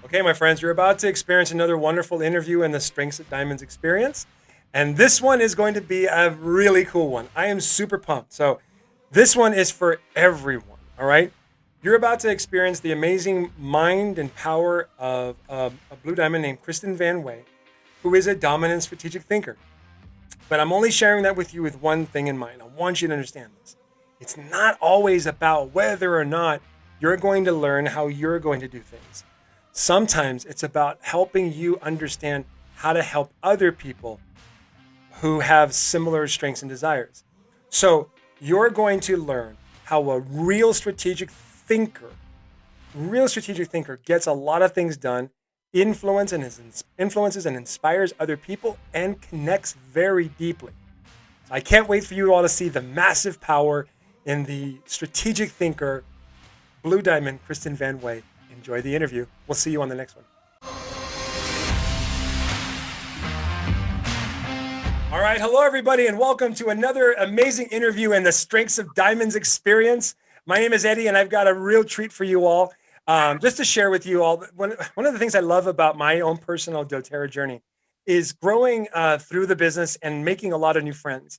Okay, my friends, you're about to experience another wonderful interview in the Strengths of Diamonds experience. And this one is going to be a really cool one. I am super pumped. So, this one is for everyone, all right? You're about to experience the amazing mind and power of a blue diamond named Kristin Van Wey, who is a dominant strategic thinker. But I'm only sharing that with you with one thing in mind. I want you to understand this. It's not always about whether or not you're going to learn how you're going to do things. Sometimes it's about helping you understand how to help other people who have similar strengths and desires. So you're going to learn how a real strategic thinker gets a lot of things done, influences and inspires other people, and connects very deeply. So I can't wait for you all to see the massive power in the strategic thinker, Blue Diamond, Kristin Van Wey. Enjoy the interview. We'll see you on the next one. All right. Hello, everybody, and welcome to another amazing interview in the Strengths of Diamonds experience. My name is Eddie, and I've got a real treat for you all. Just to share with you all, one of the things I love about my own personal doTERRA journey is growing through the business and making a lot of new friends.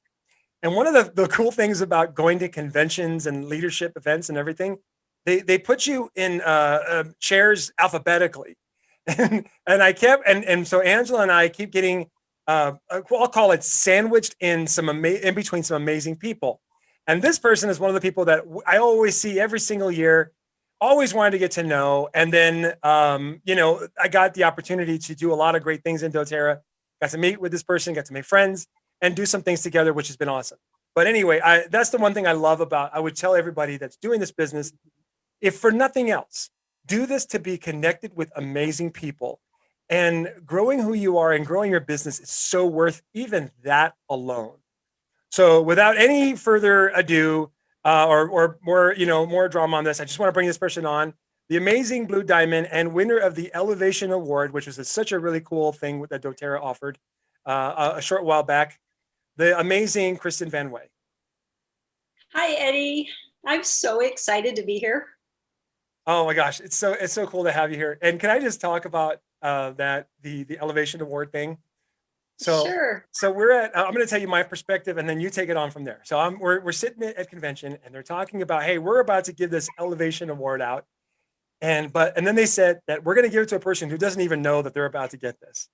And one of the cool things about going to conventions and leadership events and everything, they put you in chairs alphabetically. And I kept, and so Angela and I keep getting, I'll call it sandwiched in in between some amazing people. And this person is one of the people that I always see every single year, always wanted to get to know. And then, I got the opportunity to do a lot of great things in doTERRA, got to meet with this person, got to make friends and do some things together, which has been awesome. But anyway, that's the one thing I love about, I would tell everybody that's doing this business, if for nothing else, do this to be connected with amazing people. And growing who you are and growing your business is so worth even that alone. So without any further ado, or more, more drama on this, I just want to bring this person on, the amazing Blue Diamond and winner of the Elevation Award, which was such a really cool thing that doTERRA offered a short while back, the amazing Kristin Van Wey. Hi, Eddie. I'm so excited to be here. Oh my gosh, it's so cool to have you here. And can I just talk about the Elevation Award thing? So Sure. so we're at. I'm going to tell you my perspective, and then you take it on from there. So we're sitting at convention, and they're talking about, hey, we're about to give this Elevation Award out, and then they said that we're going to give it to a person who doesn't even know that they're about to get this.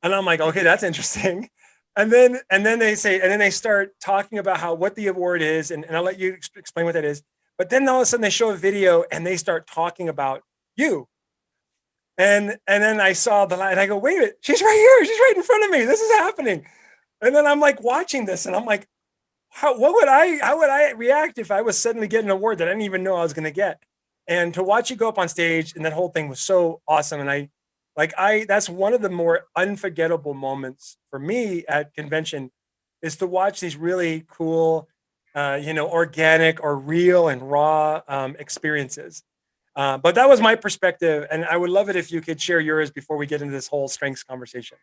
And I'm like, okay, that's interesting. And then they start talking about what the award is, and I'll let you explain what that is. But then all of a sudden they show a video and they start talking about you. And then I saw the line and I go, wait a minute, she's right here. She's right in front of me. This is happening. And then I'm like watching this and I'm like, how would I react if I was suddenly getting an award that I didn't even know I was going to get? And to watch you go up on stage and that whole thing was so awesome. And that's one of the more unforgettable moments for me at convention, is to watch these really cool, organic or real and raw experiences. But that was my perspective, and I would love it if you could share yours before we get into this whole strengths conversation.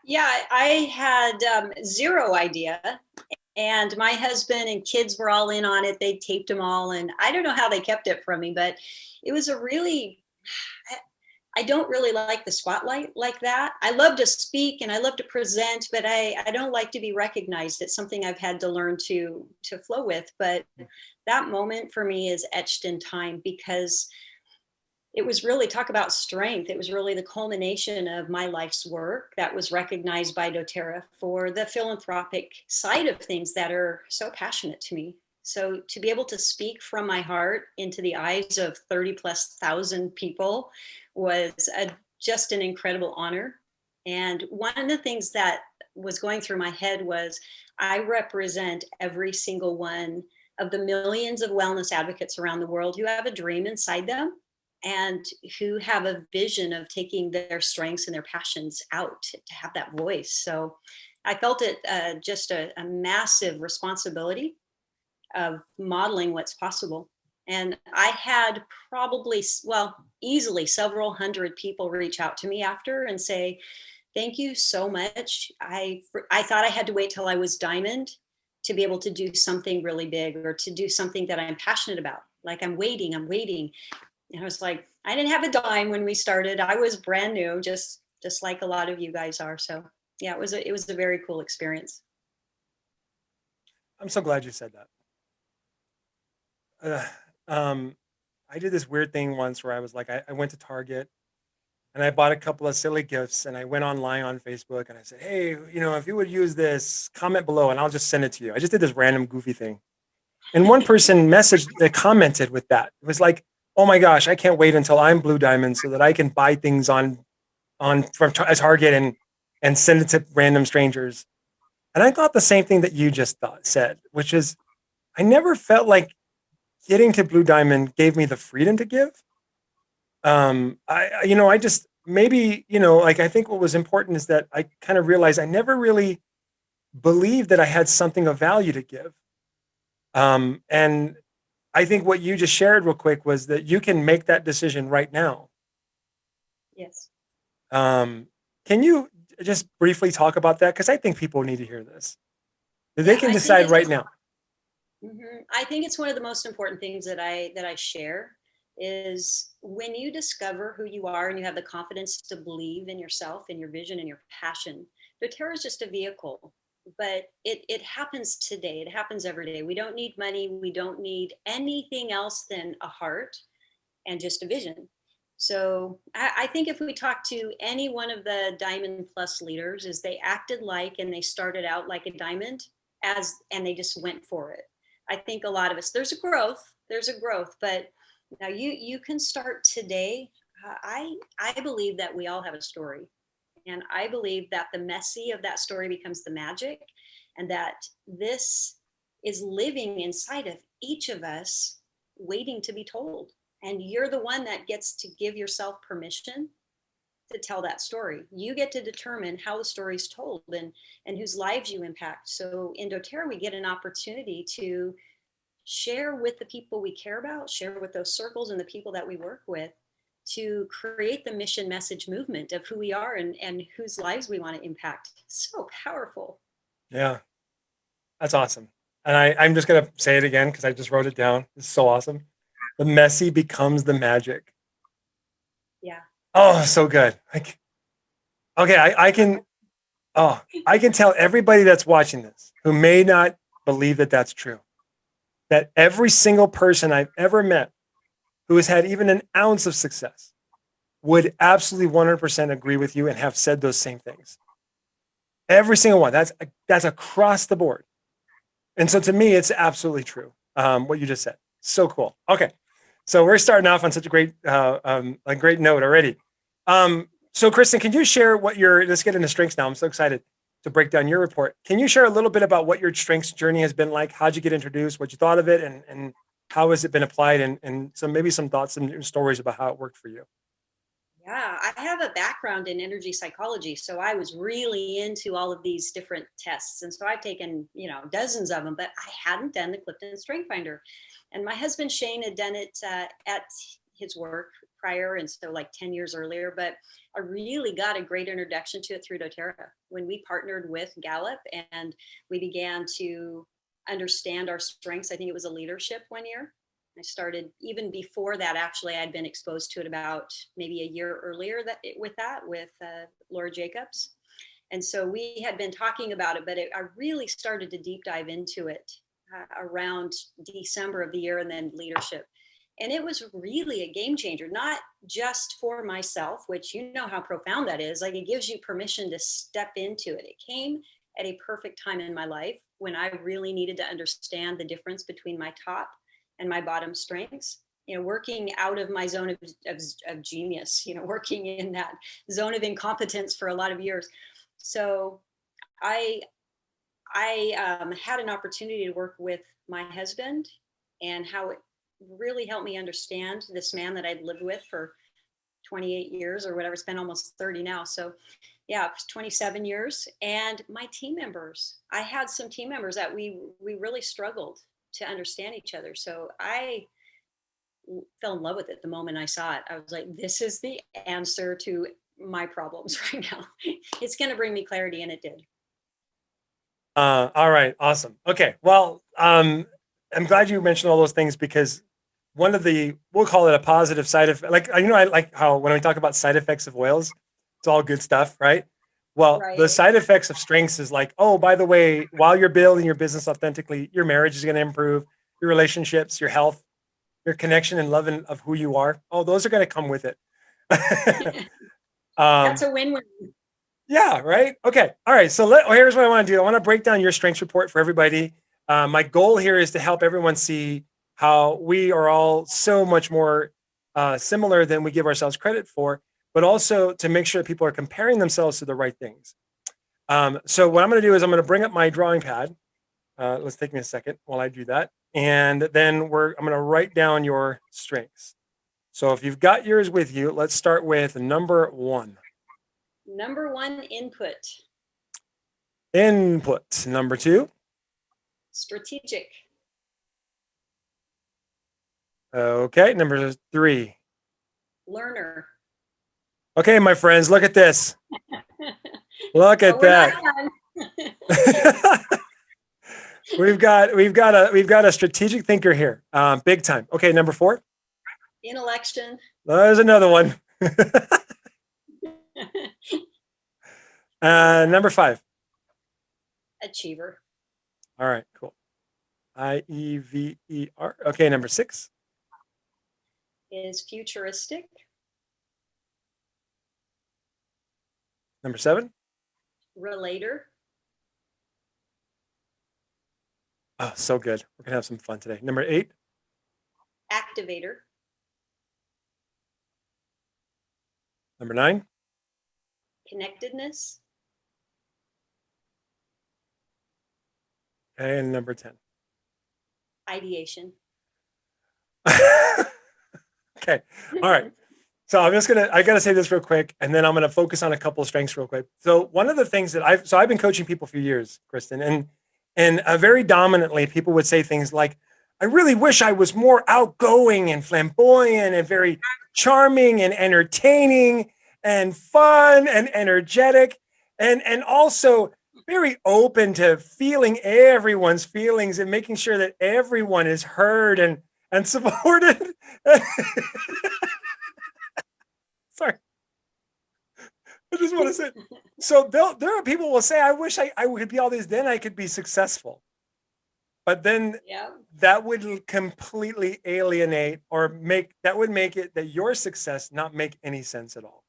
Yeah, I had zero idea. And my husband and kids were all in on it. They taped them all. And I don't know how they kept it from me, but it was a really, I don't really like the spotlight like that. I love to speak and I love to present, but I don't like to be recognized. It's something I've had to learn to flow with. But that moment for me is etched in time because it was really, talk about strength. It was really the culmination of my life's work that was recognized by doTERRA for the philanthropic side of things that are so passionate to me. So to be able to speak from my heart into the eyes of 30 plus thousand people was just an incredible honor. And one of the things that was going through my head was I represent every single one of the millions of wellness advocates around the world who have a dream inside them and who have a vision of taking their strengths and their passions out to have that voice. So I felt it just a massive responsibility of modeling what's possible. And I had probably, well, easily several hundred people reach out to me after and say, thank you so much. I thought I had to wait till I was diamond to be able to do something really big or to do something that I'm passionate about. Like I'm waiting. And I was like, I didn't have a dime when we started. I was brand new, just like a lot of you guys are. So yeah, it was a very cool experience. I'm so glad you said that. I did this weird thing once where I was like, I went to Target and I bought a couple of silly gifts and I went online on Facebook and I said, hey, if you would use this, comment below and I'll just send it to you. I just did this random goofy thing. And one person commented with that. It was like, oh my gosh, I can't wait until I'm Blue Diamond so that I can buy things from Target and send it to random strangers. And I thought the same thing that you just said, which is I never felt like getting to Blue Diamond gave me the freedom to give. I just maybe, like I think what was important is that I kind of realized I never really believed that I had something of value to give. And I think what you just shared real quick was that you can make that decision right now. Yes. Can you just briefly talk about that? Because I think people need to hear this. That they Yeah, can decide right now. I think it's one of the most important things that I share is when you discover who you are and you have the confidence to believe in yourself and your vision and your passion. doTERRA is just a vehicle, but it happens today. It happens every day. We don't need money. We don't need anything else than a heart and just a vision. So I think if we talk to any one of the Diamond Plus leaders, is they acted like and they started out like a diamond and they just went for it. I think a lot of us, there's a growth, but now you can start today. I believe that we all have a story, and I believe that the messy of that story becomes the magic, and that this is living inside of each of us, waiting to be told. And you're the one that gets to give yourself permission to tell that story. You get to determine how the story is told and whose lives you impact. So in doTERRA, we get an opportunity to share with the people we care about, share with those circles and the people that we work with, to create the mission message movement of who we are and whose lives we want to impact. So powerful. Yeah, that's awesome. And I'm just going to say it again because I just wrote it down. It's so awesome. The messy becomes the magic. Yeah. Oh, so good. Like, okay, I can tell everybody that's watching this who may not believe that that's true, that every single person I've ever met who has had even an ounce of success would absolutely 100% agree with you and have said those same things. Every single one. That's across the board. And so to me, it's absolutely true. What you just said. So cool. Okay. So we're starting off on such a great note already. So Kristin, can you share let's get into strengths now. I'm so excited to break down your report. Can you share a little bit about what your strengths journey has been like? How'd you get introduced? What you thought of it and how has it been applied? And maybe some thoughts and stories about how it worked for you. Yeah, I have a background in energy psychology, so I was really into all of these different tests. And so I've taken, dozens of them, but I hadn't done the Clifton Strength Finder. And my husband Shane had done it at his work prior, and so like 10 years earlier. But I really got a great introduction to it through doTERRA when we partnered with Gallup and we began to understand our strengths. I think it was a leadership one year. I started even before that. Actually, I'd been exposed to it about maybe a year earlier with Laura Jacobs. And so we had been talking about it, but I really started to deep dive into it around December of the year, and then leadership. And it was really a game changer, not just for myself, which you know how profound that is. Like, it gives you permission to step into it. It came at a perfect time in my life when I really needed to understand the difference between my top and my bottom strengths, working out of my zone of genius, working in that zone of incompetence for a lot of years. So I had an opportunity to work with my husband, and how it really helped me understand this man that I'd lived with for 28 years or whatever. It's been almost 30 now. So yeah, 27 years. And my team members, I had some team members that we really struggled to understand each other. So I fell in love with it the moment I saw it. I was like, this is the answer to my problems right now. It's going to bring me clarity, and it did. All right. Awesome. Okay. Well, I'm glad you mentioned all those things because one of the, we'll call it a positive side effect. Like, I like how when we talk about side effects of whales, it's all good stuff, right? Well, Right. the side effects of strengths is like, oh, by the way, while you're building your business authentically, your marriage is going to improve, your relationships, your health, your connection and love of who you are. Oh, those are going to come with it. That's a win-win. Yeah, right. Okay. All right. So here's what I want to do. I want to break down your strengths report for everybody. My goal here is to help everyone see how we are all so much more similar than we give ourselves credit for, but also to make sure that people are comparing themselves to the right things. So what I'm going to do is I'm going to bring up my drawing pad. Let's take me a second while I do that. And then I'm going to write down your strengths. So if you've got yours with you, let's start with number 1. Number 1, input. Input. Number 2. Strategic. Okay. Number 3. Learner. Okay, my friends, look at this. Look at that. We've got a strategic thinker here. Big time. Okay, number 4. Intellection. There's another one. Number 5. Achiever. All right, cool. IEVER. Okay, number 6 is futuristic. Number 7. Relator. Oh, so good. We're gonna have some fun today. Number 8. Activator. Number 9. Connectedness. Okay, and number 10. Ideation. Okay. All right. So I got to say this real quick, and then I'm going to focus on a couple of strengths real quick. So one of the things that I've been coaching people for years, Kristin, and very dominantly people would say things like, I really wish I was more outgoing and flamboyant and very charming and entertaining and fun and energetic and also very open to feeling everyone's feelings and making sure that everyone is heard and supported. Sorry. I just want to say, so there are people who will say, I wish I could be all this, then I could be successful. But then that would completely alienate or make it that your success not make any sense at all.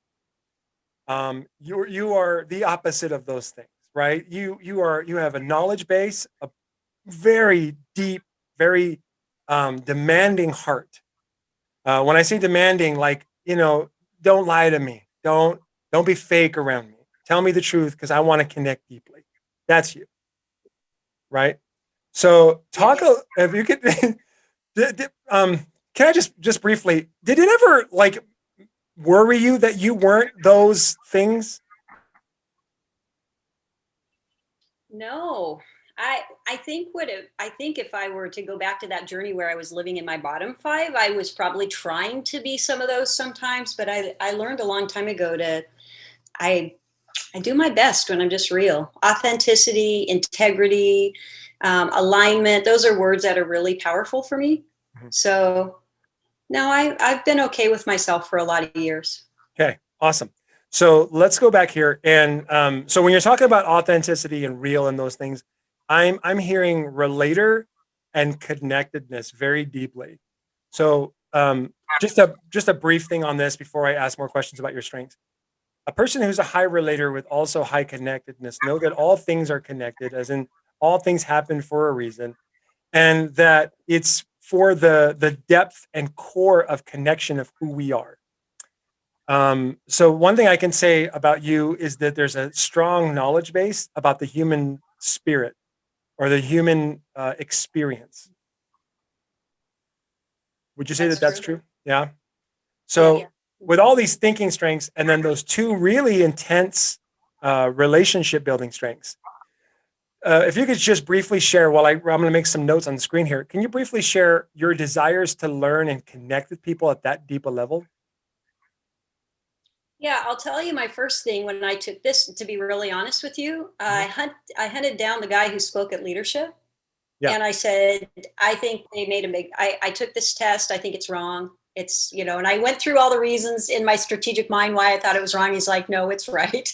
You are the opposite of those things, right? You have a knowledge base, a very deep, very demanding heart. When I say demanding, like, don't lie to me. Don't be fake around me. Tell me the truth because I want to connect deeply. That's you, right? So if you could, can I just briefly, did it ever like worry you that you weren't those things? No, I think if I were to go back to that journey where I was living in my bottom 5, I was probably trying to be some of those sometimes, but I learned a long time ago I do my best when I'm just real. Authenticity, integrity, alignment, those are words that are really powerful for me. Mm-hmm. So no, I've been okay with myself for a lot of years. Okay, awesome. So let's go back here. And so when you're talking about authenticity and real and those things, I'm hearing relator and connectedness very deeply. So just a brief thing on this before I ask more questions about your strengths. A person who's a high relator with also high connectedness know that all things are connected, as in all things happen for a reason, and that it's for the depth and core of connection of who we are. So one thing I can say about you is that there's a strong knowledge base about the human spirit or the human experience. Would you say that's true? Yeah. So with all these thinking strengths and then those 2 really intense relationship building strengths, if you could just briefly share while I'm going to make some notes on the screen here, can you briefly share your desires to learn and connect with people at that deep a level? Yeah, I'll tell you my first thing when I took this, to be really honest with you, I hunted down the guy who spoke at leadership. Yeah. And I said, I think they made a big, I took this test. I think it's wrong. It's, and I went through all the reasons in my strategic mind why I thought it was wrong. He's like, no, it's right.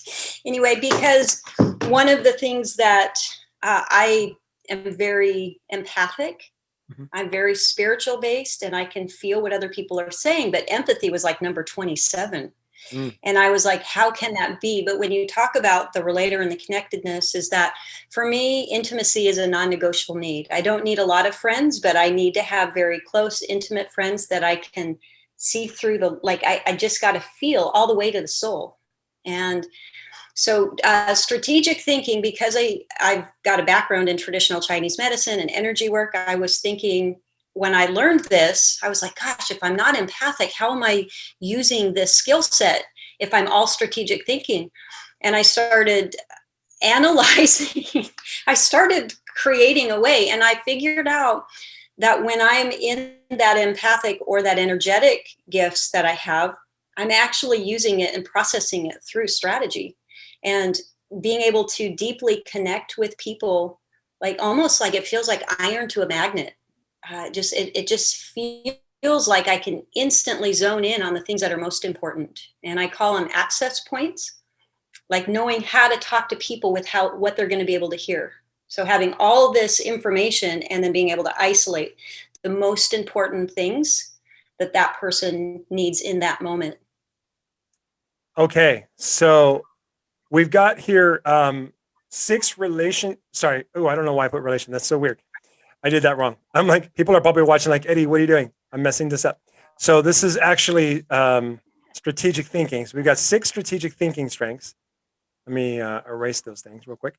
Anyway, because one of the things that I am very empathic. Mm-hmm. I'm very spiritual based and I can feel what other people are saying, but empathy was like number 27. And I was like, how can that be? But when you talk about the relator and the connectedness, is that for me, intimacy is a non-negotiable need. I don't need a lot of friends, but I need to have very close, intimate friends that I can see through I just got to feel all the way to the soul. And so strategic thinking, because I've got a background in traditional Chinese medicine and energy work, I was thinking, when I learned this, I was like, gosh, if I'm not empathic, how am I using this skill set if I'm all strategic thinking? And I started analyzing, I started creating a way, and I figured out that when I'm in that empathic or that energetic gifts that I have, I'm actually using it and processing it through strategy and being able to deeply connect with people, like almost like it feels like iron to a magnet. It just feels like I can instantly zone in on the things that are most important. And I call them access points, like knowing how to talk to people with what they're going to be able to hear. So having all this information and then being able to isolate the most important things that person needs in that moment. Okay. So we've got here 6 relation. Sorry. Oh, I don't know why I put relation. That's so weird. I did that wrong. I'm like, people are probably watching like, Eddie, what are you doing? I'm messing this up. So this is actually strategic thinking. So we've got 6 strategic thinking strengths. Let me erase those things real quick.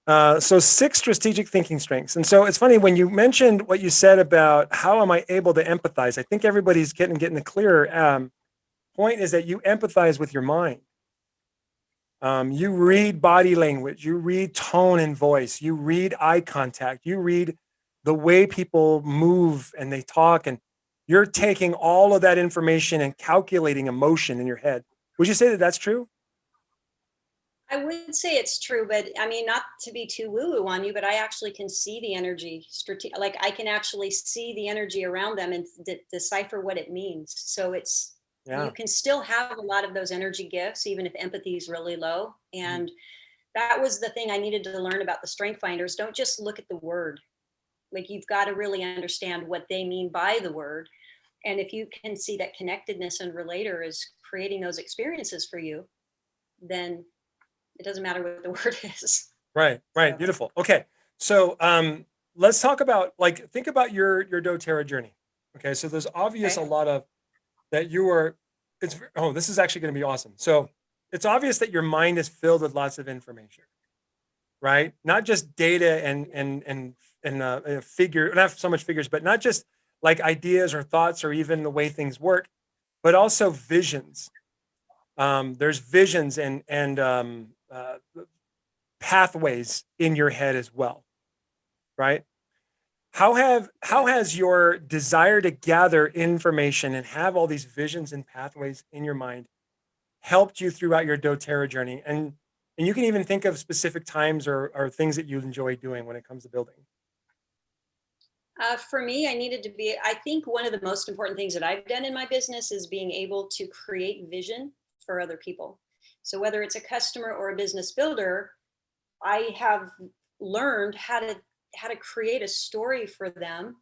So 6 strategic thinking strengths. And so it's funny when you mentioned what you said about how am I able to empathize? I think everybody's getting the clearer point is that you empathize with your mind. You read body language, you read tone and voice, you read eye contact, you read the way people move and they talk, and you're taking all of that information and calculating emotion in your head. Would you say that that's true? I would say it's true, but I mean, not to be too woo-woo on you, but I actually can see the energy, like I can actually see the energy around them and decipher what it means. So you can still have a lot of those energy gifts, even if empathy is really low. And that was the thing I needed to learn about the strength finders. Don't just look at the word. Like you've got to really understand what they mean by the word. And if you can see that connectedness and relator is creating those experiences for you, then it doesn't matter what the word is. Right. So. Beautiful. Okay. So let's talk about, like, think about your doTERRA journey. Okay. So there's obvious a lot of that you are, this is actually going to be awesome. So it's obvious that your mind is filled with lots of information, right? Not just data and figure, not so much figures, but not just like ideas or thoughts or even the way things work, but also visions. There's visions and pathways in your head as well, right? How has your desire to gather information and have all these visions and pathways in your mind helped you throughout your doTERRA journey? And you can even think of specific times or things that you enjoy doing when it comes to building. For me, I think one of the most important things that I've done in my business is being able to create vision for other people. So whether it's a customer or a business builder, I have learned how to create a story for them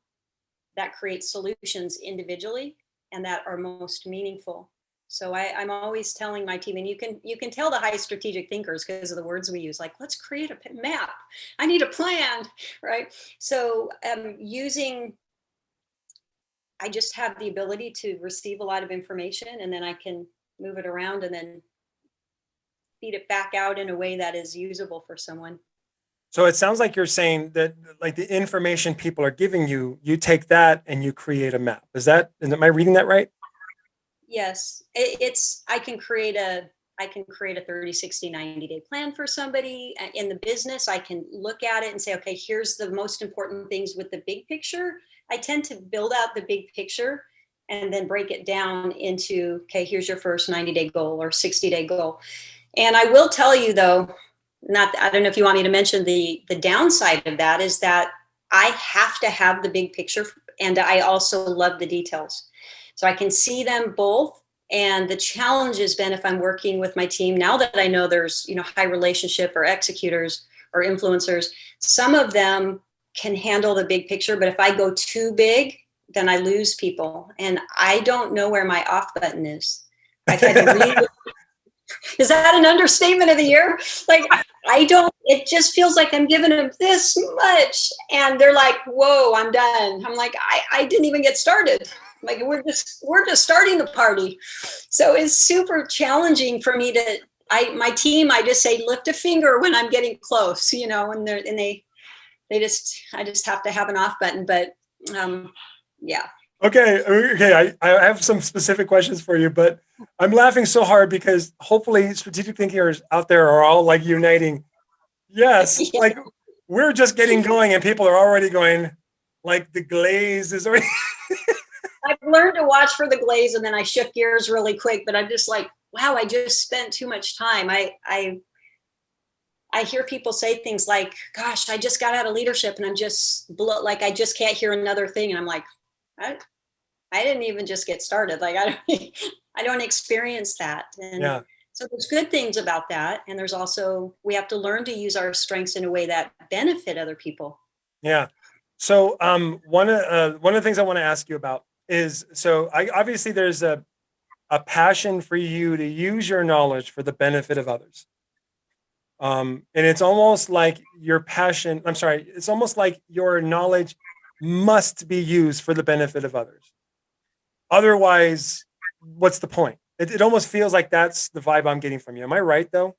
that creates solutions individually and that are most meaningful. So I'm always telling my team, and you can tell the high strategic thinkers because of the words we use, like, let's create a map. I need a plan, right? So I just have the ability to receive a lot of information and then I can move it around and then feed it back out in a way that is usable for someone. So it sounds like you're saying that, like, the information people are giving you, you take that and you create a map. Am I reading that right? Yes, I can create a 30, 60, 90-day plan for somebody in the business. I can look at it and say, okay, here's the most important things with the big picture. I tend to build out the big picture and then break it down into, okay, here's your first 90-day goal or 60-day goal. And I will tell you though, I don't know if you want me to mention the downside of that is that I have to have the big picture, and I also love the details. So I can see them both. And the challenge has been, if I'm working with my team, now that I know there's, high relationship or executors or influencers, some of them can handle the big picture, but if I go too big, then I lose people. And I don't know where my off button is. I've had to read. Is that an understatement of the year? Like, I don't, it just feels like I'm giving them this much. And they're like, whoa, I'm done. I'm like, I didn't even get started. Like, we're just starting the party. So it's super challenging for me to, my team, I just say, lift a finger when I'm getting close, and I just have to have an off button, but yeah. Okay. I have some specific questions for you, but I'm laughing so hard because hopefully strategic thinkers out there are all like uniting. Yes. Yeah. Like we're just getting going and people are already going like the glaze is already. I've learned to watch for the glaze and then I shift gears really quick, but I'm just like, wow, I just spent too much time. I hear people say things like, gosh, I just got out of leadership and I'm just like, I just can't hear another thing. And I'm like, I didn't even just get started. Like, I don't experience that. And Yeah. so there's good things about that. And there's also, we have to learn to use our strengths in a way that benefit other people. Yeah. So one of the things I want to ask you about is, so obviously there's a passion for you to use your knowledge for the benefit of others. And it's almost like it's almost like your knowledge must be used for the benefit of others. Otherwise, what's the point? It almost feels like that's the vibe I'm getting from you. Am I right though?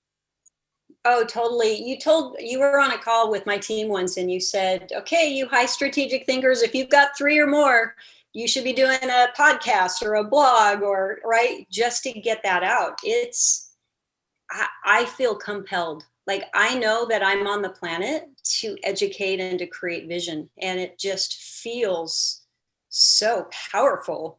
Oh, totally. You were on a call with my team once and you said, okay, you high strategic thinkers, if you've got 3 or more, you should be doing a podcast or a blog or right. Just to get that out. I feel compelled. Like I know that I'm on the planet to educate and to create vision. And it just feels so powerful.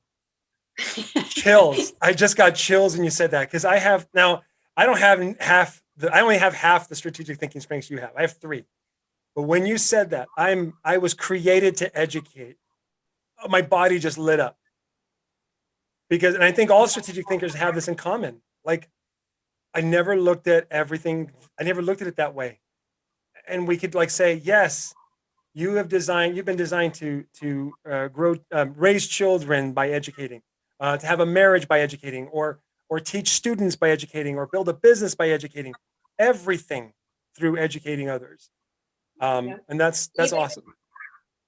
Chills. I just got chills when you said that because I don't have I only have half the strategic thinking strengths you have. I have 3. But when you said that, I was created to educate. My body just lit up. And I think all strategic thinkers have this in common. Like I never looked at it that way. And we could like say, yes, you've been designed to grow, raise children by educating, to have a marriage by educating, or teach students by educating, or build a business by educating. Everything through educating others, Yeah. and that's awesome.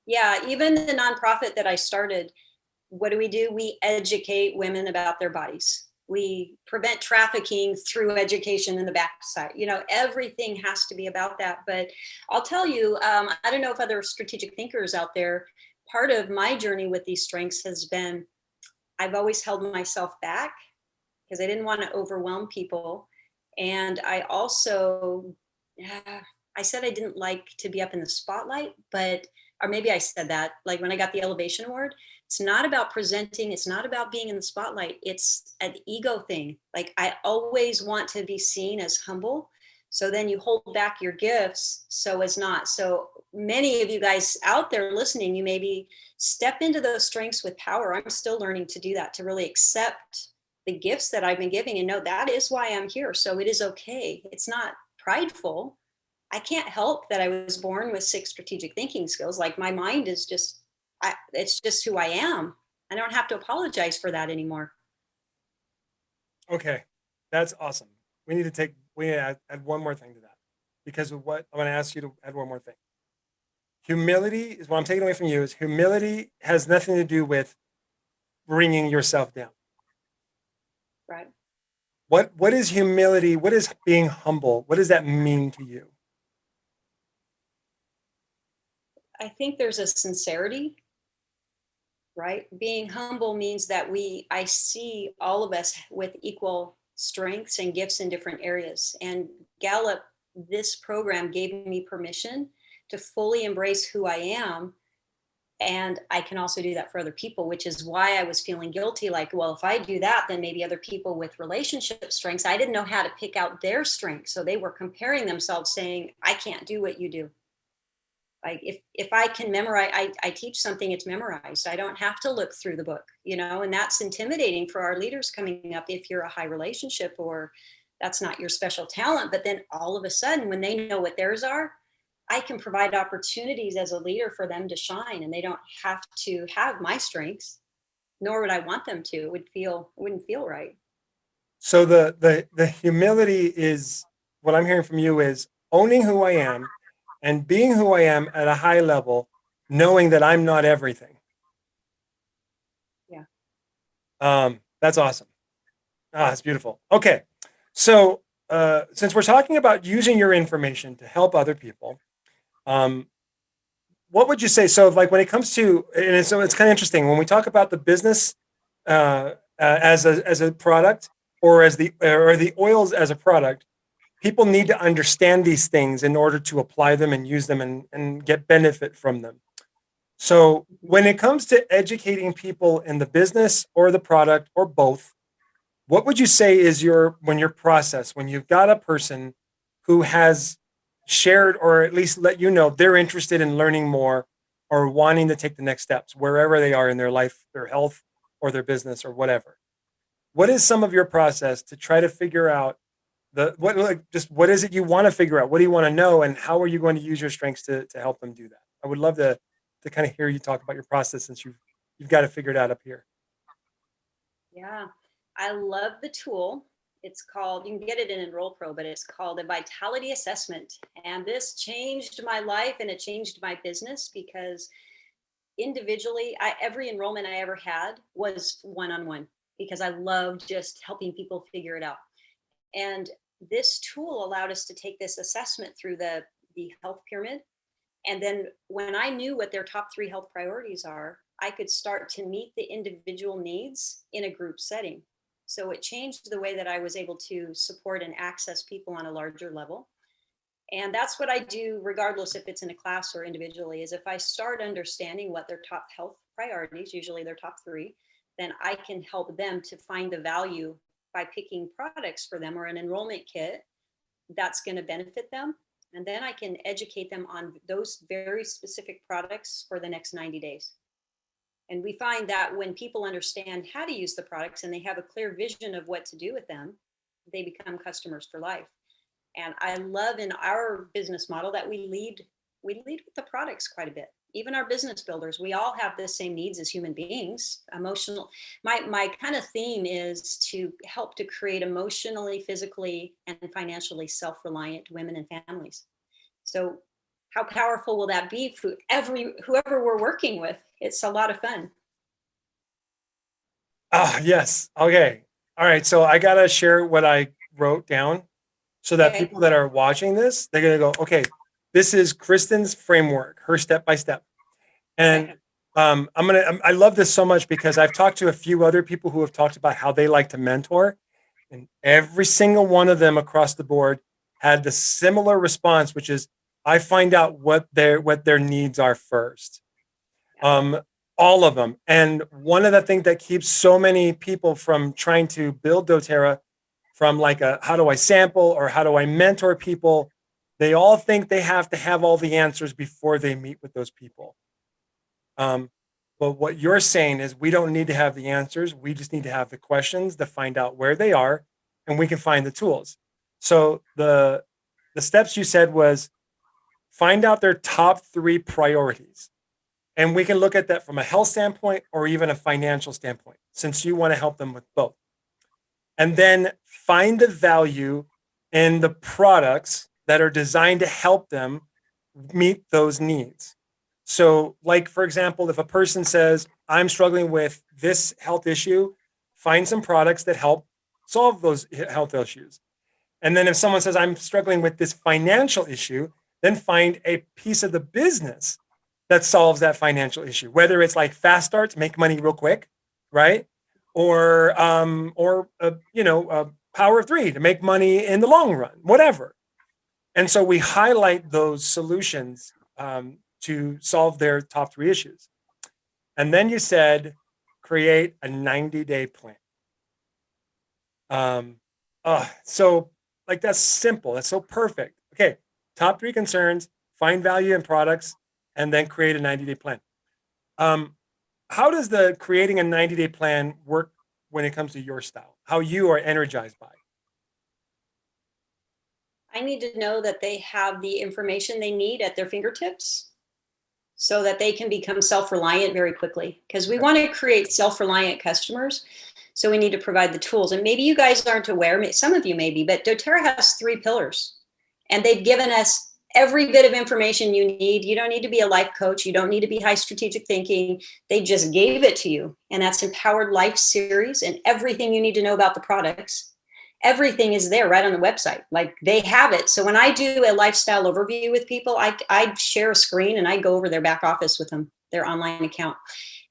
Yeah, even the nonprofit that I started, what do? We educate women about their bodies. We prevent trafficking through education in the backside. Everything has to be about that. But I'll tell you, I don't know if other strategic thinkers out there, part of my journey with these strengths has been, I've always held myself back because I didn't want to overwhelm people. And I also, I said I didn't like to be up in the spotlight, or maybe I said that, like when I got the Elevation Award, it's not about presenting. It's not about being in the spotlight. It's an ego thing. Like I always want to be seen as humble. So then you hold back your gifts so as not. So many of you guys out there listening, you maybe step into those strengths with power. I'm still learning to do that, to really accept the gifts that I've been giving and know that is why I'm here. So it is okay. It's not prideful. I can't help that I was born with 6 strategic thinking skills. Like my mind is just, it's just who I am. I don't have to apologize for that anymore. Okay, that's awesome. We need to add one more thing to that, because of what I'm going to ask you to add one more thing. Humility is what I'm taking away from you. Is humility has nothing to do with bringing yourself down. Right. What is humility? What is being humble? What does that mean to you? I think there's a sincerity, right? Being humble means that I see all of us with equal strengths and gifts in different areas. And Gallup, this program gave me permission to fully embrace who I am. And I can also do that for other people, which is why I was feeling guilty. Like, well, if I do that, then maybe other people with relationship strengths, I didn't know how to pick out their strengths. So they were comparing themselves saying, I can't do what you do. Like if I can memorize, I teach something, it's memorized. I don't have to look through the book, and that's intimidating for our leaders coming up if you're a high relationship or that's not your special talent. But then all of a sudden, when they know what theirs are, I can provide opportunities as a leader for them to shine, and they don't have to have my strengths, nor would I want them to. It wouldn't feel right. So the humility is what I'm hearing from you is owning who I am and being who I am at a high level, knowing that I'm not everything. Yeah. That's awesome. Ah, that's beautiful. Okay. So since we're talking about using your information to help other people, um, what would you say? So like when it comes to, and so it's kind of interesting when we talk about the business as a product or the oils as a product, people need to understand these things in order to apply them and use them and get benefit from them. So when it comes to educating people in the business or the product or both, what would you say is your process when you've got a person who has shared or at least let you know they're interested in learning more or wanting to take the next steps wherever they are in their life, their health, or their business or whatever? What is some of your process to try to figure out what is it you want to figure out? What do you want to know, and how are you going to use your strengths to help them do that? I would love to kind of hear you talk about your process since you've got it figured out up here. Yeah. I love the tool. It's called, you can get it in Enroll Pro, but it's called a vitality assessment. And this changed my life and it changed my business because individually, every enrollment I ever had was one-on-one because I loved just helping people figure it out. And this tool allowed us to take this assessment through the health pyramid. And then when I knew what their top three health priorities are, I could start to meet the individual needs in a group setting. So it changed the way that I was able to support and access people on a larger level. And that's what I do, regardless if it's in a class or individually, is if I start understanding what their top health priorities, usually their top three, then I can help them to find the value by picking products for them or an enrollment kit that's going to benefit them. And then I can educate them on those very specific products for the next 90 days. And we find that when people understand how to use the products and they have a clear vision of what to do with them, they become customers for life. And I love in our business model that we lead with the products quite a bit. Even our business builders, we all have the same needs as human beings. Emotional, my kind of theme is to help to create emotionally, physically, and financially self-reliant women and families. So how powerful will that be for whoever we're working with? It's a lot of fun. Ah, yes. Okay. All right. So I gotta share what I wrote down so that Okay. people that are watching this, they're gonna go, okay, this is Kristin's framework, her step by step. Okay. And I love this so much because I've talked to a few other people who have talked about how they like to mentor, and every single one of them across the board had the similar response, which is I find out what their needs are first. Yeah. Um, all of them. And one of the things that keeps so many people from trying to build doTERRA from like a how do I sample or how do I mentor people, they all think they have to have all the answers before they meet with those people. Um, but what you're saying is we don't need to have the answers. We just need to have the questions to find out where they are, and we can find the tools. So the steps you said was find out their top three priorities. And we can look at that from a health standpoint or even a financial standpoint, since you want to help them with both. And then find the value in the products that are designed to help them meet those needs. So, like, for example, if a person says, I'm struggling with this health issue, find some products that help solve those health issues. And then if someone says, I'm struggling with this financial issue, then find a piece of the business that solves that financial issue, whether it's like fast starts, make money real quick, right? Or power of three to make money in the long run, whatever. And so we highlight those solutions to solve their top three issues. And then you said, create a 90-day plan. Um, so like that's simple. That's so perfect. Okay, top three concerns: find value in products and then create a 90-day plan. How does the creating a 90-day plan work when it comes to your style? How you are energized by? I need to know that they have the information they need at their fingertips so that they can become self-reliant very quickly, because we want to create self-reliant customers. So we need to provide the tools. And maybe you guys aren't aware, some of you may be, but doTERRA has 3 pillars, and they've given us every bit of information you need. You don't need to be a life coach. You don't need to be high strategic thinking. They just gave it to you. And that's Empowered Life series, and everything you need to know about the products. Everything is there right on the website. Like, they have it. So when I do a lifestyle overview with people, I share a screen and I go over their back office with them, their online account.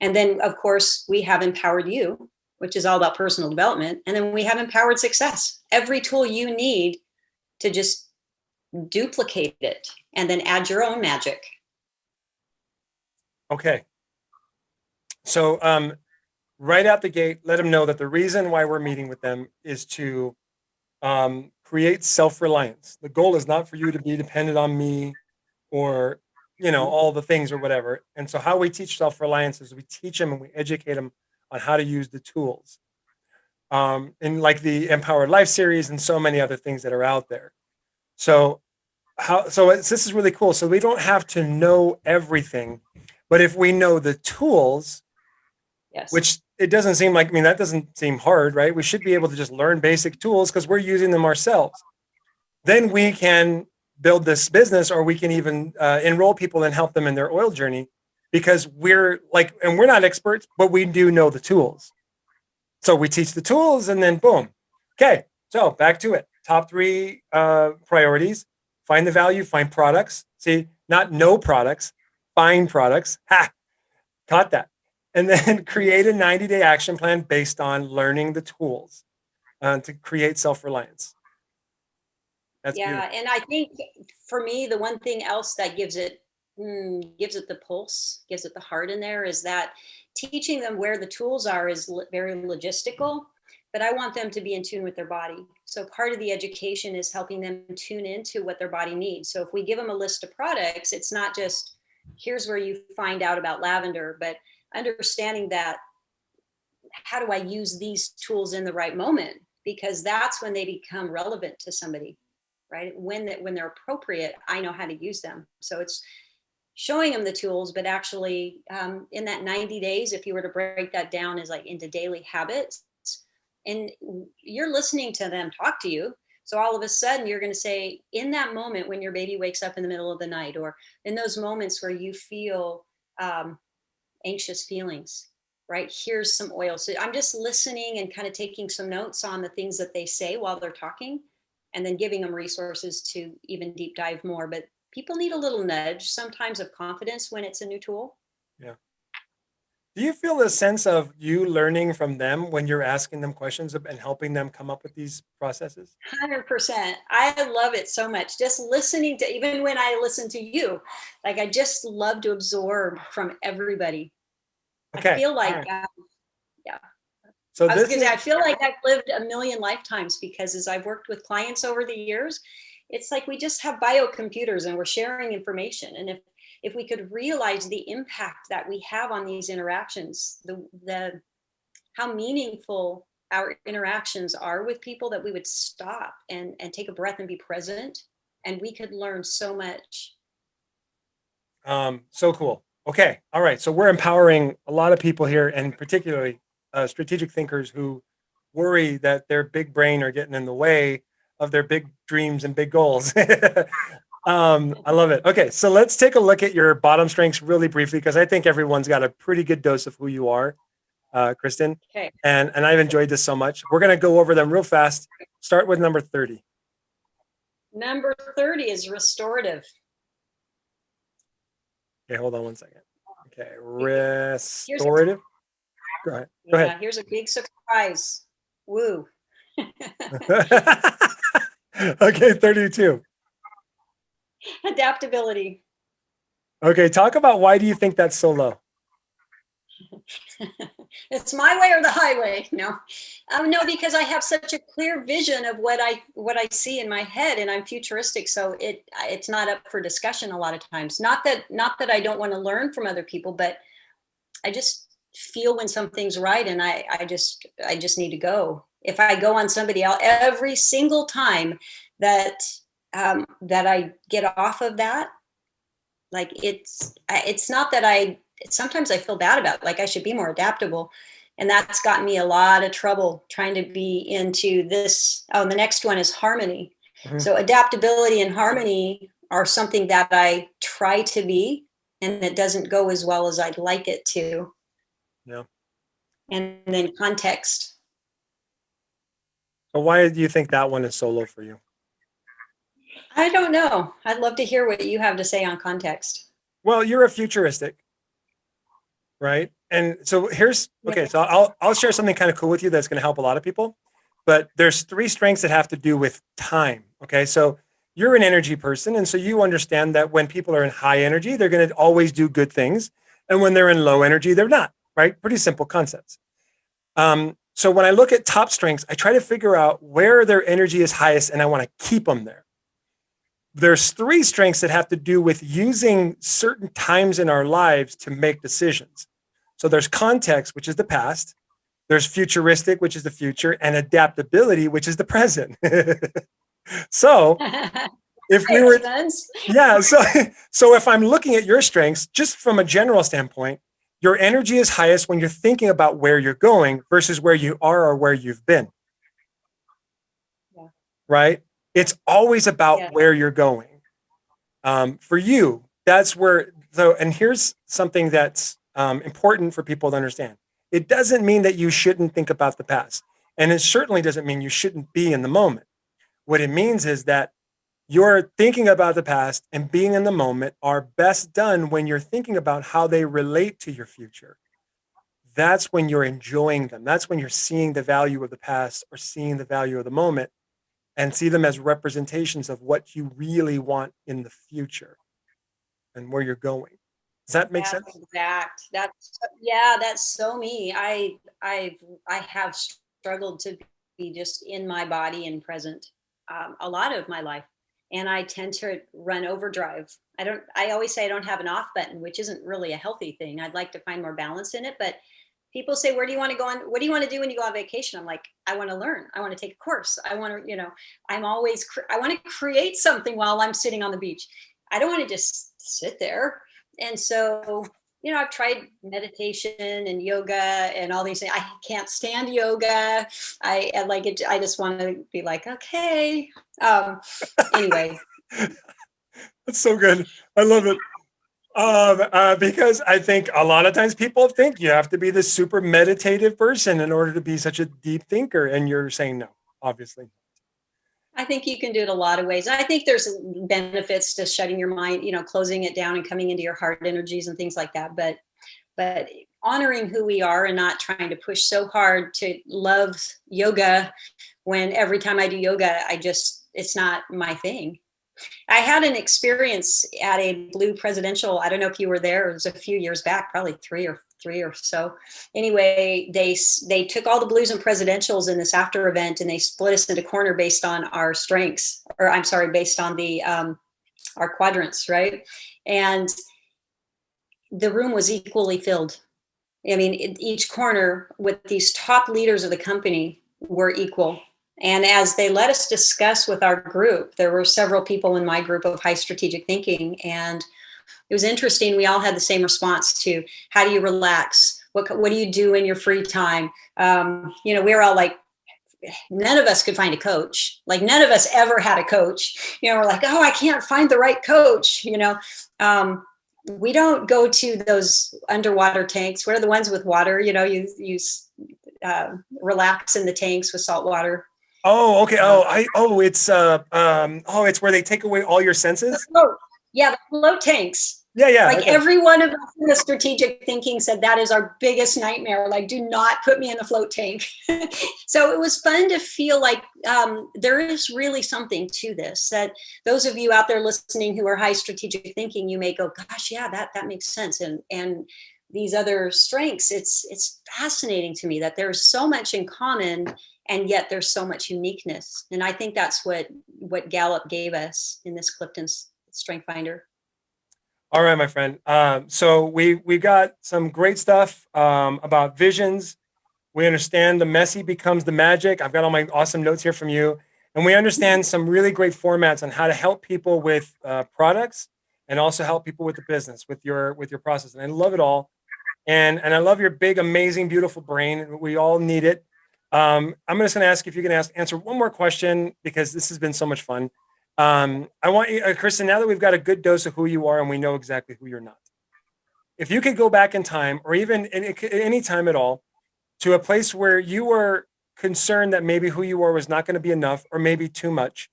And then, of course, we have Empowered You, which is all about personal development. And then we have Empowered Success, every tool you need to just duplicate it and then add your own magic. Okay. So right out the gate, let them know that the reason why we're meeting with them is to create self-reliance. The goal is not for you to be dependent on me or, all the things or whatever. And so how we teach self-reliance is we teach them and we educate them on how to use the tools. In like the Empowered Life series and so many other things that are out there. So this is really cool. So we don't have to know everything, but if we know the tools, yes, which it doesn't seem like, that doesn't seem hard, right? We should be able to just learn basic tools because we're using them ourselves. Then we can build this business, or we can even enroll people and help them in their oil journey, because we're not experts, but we do know the tools. So we teach the tools and then boom. Okay, so back to it. Top 3 priorities: find the value, find products. See, not no products, find products. Ha, caught that. And then create a 90-day action plan based on learning the tools to create self-reliance. That's yeah. beautiful. And I think for me, the one thing else that gives it the pulse, gives it the heart in there, is that teaching them where the tools are is very logistical, but I want them to be in tune with their body. So part of the education is helping them tune into what their body needs. So if we give them a list of products, it's not just here's where you find out about lavender, but understanding that, how do I use these tools in the right moment? Because that's when they become relevant to somebody, right? When they're appropriate, I know how to use them. So it's showing them the tools, but actually in that 90 days, if you were to break that down as like into daily habits, and you're listening to them talk to you. So all of a sudden you're going to say, in that moment when your baby wakes up in the middle of the night, or in those moments where you feel anxious feelings, right? Here's some oil. So I'm just listening and kind of taking some notes on the things that they say while they're talking, and then giving them resources to even deep dive more. But people need a little nudge sometimes of confidence when it's a new tool. Yeah. Do you feel a sense of you learning from them when you're asking them questions and helping them come up with these processes? 100%. I love it so much. Just listening to, even when I listen to you, like, I just love to absorb from everybody. Okay. I feel like, right. Yeah. So I feel like I've lived a million lifetimes, because as I've worked with clients over the years, it's like we just have biocomputers and we're sharing information. And if we could realize the impact that we have on these interactions, the how meaningful our interactions are with people, that we would stop and take a breath and be present, and we could learn so much. So cool. Okay. All right. So we're empowering a lot of people here, and particularly strategic thinkers who worry that their big brain are getting in the way of their big dreams and big goals. I love it. Okay. So let's take a look at your bottom strengths really briefly, because I think everyone's got a pretty good dose of who you are, Kristin. Okay. And I've enjoyed this so much. We're going to go over them real fast. Start with number 30. Number 30 is restorative. Okay, hold on one second. Okay, restorative. Go ahead. Go ahead. Here's a big surprise. Woo. Okay, 32. Adaptability. Okay, talk about why do you think that's so low? It's my way or the highway. No, no, because I have such a clear vision of what I see in my head, and I'm futuristic, so it's not up for discussion a lot of times. Not that I don't want to learn from other people, but I just feel when something's right, and I just need to go. If I go on somebody else every single time that that I get off of that, like it's not that sometimes I feel bad about it, like I should be more adaptable. And that's gotten me a lot of trouble trying to be into this. Oh, and the next one is harmony. Mm-hmm. So adaptability and harmony are something that I try to be, and it doesn't go as well as I'd like it to. Yeah. And then context. So why do you think that one is so low for you? I don't know. I'd love to hear what you have to say on context. Well, you're a futuristic, right? And so okay, so I'll share something kind of cool with you that's going to help a lot of people. But there's 3 strengths that have to do with time. Okay, so you're an energy person, and so you understand that when people are in high energy, they're going to always do good things, and when they're in low energy, they're not. Right? Pretty simple concepts. So when I look at top strengths, I try to figure out where their energy is highest, and I want to keep them there. There's 3 strengths that have to do with using certain times in our lives to make decisions. So there's context, which is the past. There's futuristic, which is the future, and adaptability, which is the present. So if we were, yeah, so if I'm looking at your strengths, just from a general standpoint, your energy is highest when you're thinking about where you're going versus where you are or where you've been. Yeah. Right? It's always about where you're going. For you, that's where, and here's something that's important for people to understand. It doesn't mean that you shouldn't think about the past. And it certainly doesn't mean you shouldn't be in the moment. What it means is that you're thinking about the past and being in the moment are best done when you're thinking about how they relate to your future. That's when you're enjoying them. That's when you're seeing the value of the past or seeing the value of the moment, and see them as representations of what you really want in the future and where you're going. Does that make sense? That's so me. I have struggled to be just in my body and present a lot of my life. And I tend to run overdrive. I always say I don't have an off button, which isn't really a healthy thing. I'd like to find more balance in it, but people say, where do you want to go on? What do you want to do when you go on vacation? I'm like, I want to learn. I want to take a course. I want to, I want to create something while I'm sitting on the beach. I don't want to just sit there. And so, I've tried meditation and yoga and all these things. I can't stand yoga. I like it. I just want to be like, okay. Anyway. That's so good. I love it. Because I think a lot of times people think you have to be this super meditative person in order to be such a deep thinker. And you're saying no, obviously. I think you can do it a lot of ways. I think there's benefits to shutting your mind, closing it down and coming into your heart energies and things like that. But honoring who we are and not trying to push so hard to love yoga when every time I do yoga, it's not my thing. I had an experience at a blue presidential. I don't know if you were there. It was a few years back, probably three or so. Anyway, they took all the blues and presidentials in this after event, and they split us into corner based on our strengths, or I'm sorry, based on the our quadrants, right? And the room was equally filled. I mean, each corner with these top leaders of the company were equal. And as they let us discuss with our group, there were several people in my group of high strategic thinking. And it was interesting. We all had the same response to, how do you relax? What do you do in your free time? We were all like, none of us could find a coach. Like, none of us ever had a coach. We're like, oh, I can't find the right coach. We don't go to those underwater tanks. What are the ones with water? You relax in the tanks with salt water. Oh, okay. It's where they take away all your senses. The float tanks. Yeah. Like, okay. Every one of us in the strategic thinking said that is our biggest nightmare. Like, do not put me in the float tank. So it was fun to feel like there is really something to this, that those of you out there listening who are high strategic thinking, you may go, gosh, yeah, that makes sense. And these other strengths, it's fascinating to me that there's so much in common, and yet there's so much uniqueness. And I think that's what Gallup gave us in this Clifton's Strength Finder. All right, my friend. So we got some great stuff about visions. We understand the messy becomes the magic. I've got all my awesome notes here from you. And we understand some really great formats on how to help people with products and also help people with the business, with your process. And I love it all. And I love your big, amazing, beautiful brain. We all need it. I'm just going to ask if you can answer one more question, because this has been so much fun. I want you, Kristin, now that we've got a good dose of who you are and we know exactly who you're not, if you could go back in time, or even any time at all, to a place where you were concerned that maybe who you were was not going to be enough or maybe too much,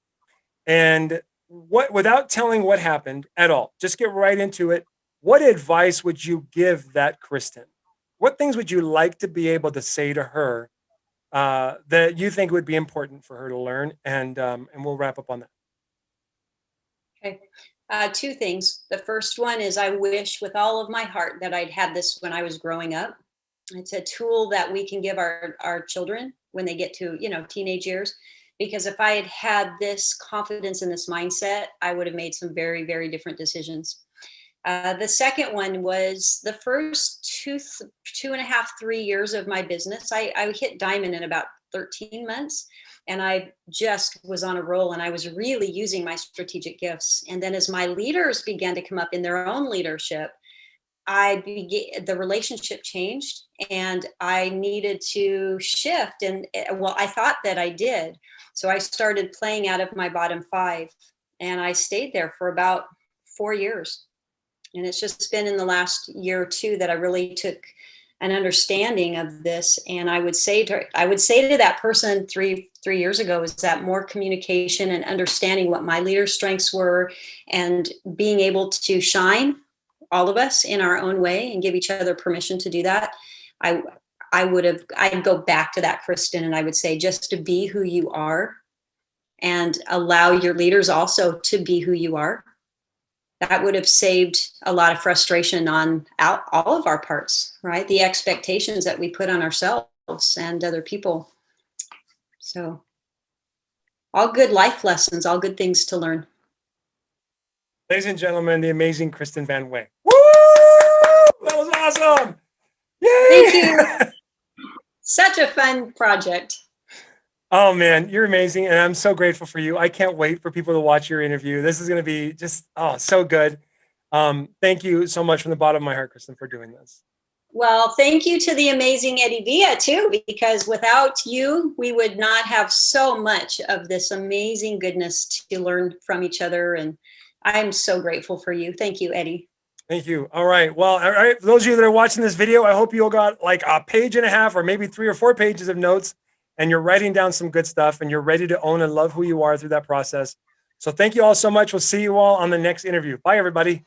and what, without telling what happened at all, just get right into it. What advice would you give that Kristin? What things would you like to be able to say to her that you think would be important for her to learn? And we'll wrap up on that. Okay. Two things. The first one is, I wish with all of my heart that I'd had this when I was growing up. It's a tool that we can give our children when they get to, teenage years. Because if I had had this confidence and this mindset, I would have made some very, very different decisions. The second one was the first 2.5, 3 years of my business. I hit diamond in about 13 months, and I just was on a roll, and I was really using my strategic gifts. And then as my leaders began to come up in their own leadership, the relationship changed, and I needed to shift. And well, I thought that I did. So I started playing out of my bottom 5, and I stayed there for about 4 years. And it's just been in the last year or two that I really took an understanding of this. And I would say to that person 3 years ago, is that more communication and understanding what my leader strengths were, and being able to shine, all of us, in our own way, and give each other permission to do that. I'd go back to that, Kristin, and I would say, just to be who you are, and allow your leaders also to be who you are. That would have saved a lot of frustration on all of our parts, right? The expectations that we put on ourselves and other people. So all good life lessons, all good things to learn. Ladies and gentlemen, the amazing Kristin Van Wey. Woo! That was awesome. Yay! Thank you. Such a fun project. Oh man, you're amazing. And I'm so grateful for you. I can't wait for people to watch your interview. This is going to be just, so good. Thank you so much from the bottom of my heart, Kristin, for doing this. Well, thank you to the amazing Eddie Villa too, because without you, we would not have so much of this amazing goodness to learn from each other. And I'm so grateful for you. Thank you, Eddie. Thank you. All right. Well, all right. For those of you that are watching this video, I hope you all got like a page and a half, or maybe 3 or 4 pages of notes, and you're writing down some good stuff, and you're ready to own and love who you are through that process. So thank you all so much. We'll see you all on the next interview. Bye, everybody.